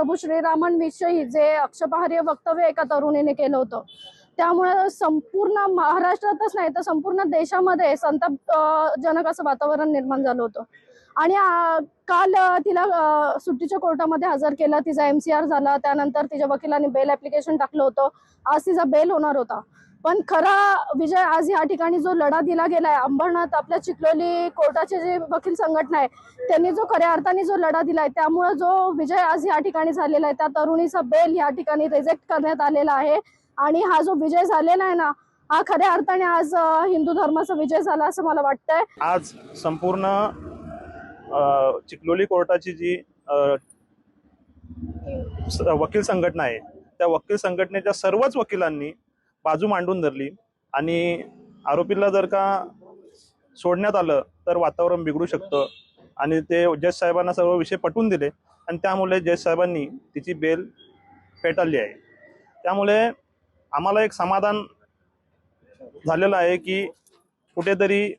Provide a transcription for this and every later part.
प्रभू श्रीरामांविषयी जे आक्षेपार्ह वक्तव्य एका तरुणीने केलं होतं, त्यामुळे संपूर्ण महाराष्ट्रातच नाही तर संपूर्ण देशामध्ये संतापजनक असं वातावरण निर्माण झालं होतं। आणि काल तिला सुट्टीच्या कोर्टामध्ये हजर केलं, तिचा MCR झाला, त्यानंतर तिच्या वकिलांनी बेल ऍप्लिकेशन टाकलं होतं, आज तिचा बेल होणार होता। पण खरा विजय आज या ठिकाणी जो लढा दिला गेलाय, अंबरनाथ आपल्या चिखलोली कोर्टाचे जे वकील संघटना आहे त्यांनी जो खऱ्या अर्थाने जो लढा दिलाय, त्यामुळे जो विजय आज या ठिकाणी झालेला आहे, त्या तरुणीचा बेल या ठिकाणी रिजेक्ट करण्यात आलेला आहे। आणि हा जो विजय झालेला आहे ना, हा खऱ्या अर्थाने आज हिंदू धर्माचा विजय झाला असं मला वाटतंय। आज संपूर्ण चिखलोली कोर्टाची जी वकील संघटना आहे, त्या वकील संघटनेच्या सर्वच वकिलांनी बाजू मांडून धरली आणि आरोपीला जर का सोडण्यात आलं तर वातावरण बिघडू शकतं आणि ते जज साहेबांना सर्व विषय पटवून दिले आणि त्यामुळे जज साहेबांनी तिची बेल फेटाळली आहे। त्यामुळे आम्हाला एक समाधान झालेलं आहे की कुठेतरी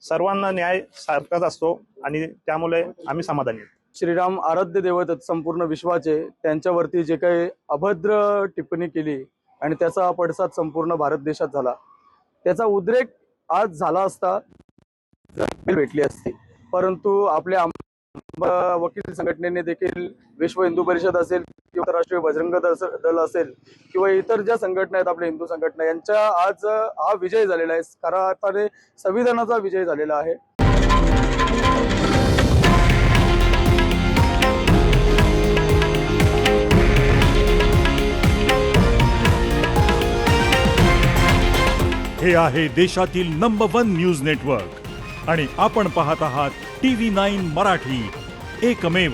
सर्वांना न्याय सारखाच असतो आणि त्यामुळे आम्ही समाधानी आहोत। श्रीराम आराध्य दैवत संपूर्ण विश्वाचे, त्यांच्यावरती जे काही अभद्र टिप्पणी केली आणि त्याचा पडसाद संपूर्ण भारत देशात झाला, त्याचा उद्रेक आज झाला असता भेटली असती, परंतु आपल्या वकील संघटनेने देखील विश्व हिंदू परिषद असेल किंवा राष्ट्रीय बजरंग दल असेल किंवा इतर ज्या संघटना आहेत आपल्या हिंदू संघटना, यांच्या आज हा विजय झालेला आहे, खऱ्या अर्थाने संविधानाचा विजय झालेला आहे। हे आहे देशातील नंबर 1 न्यूज नेटवर्क आणि आपण पाहत आहात TV9 मराठी, एकमेव।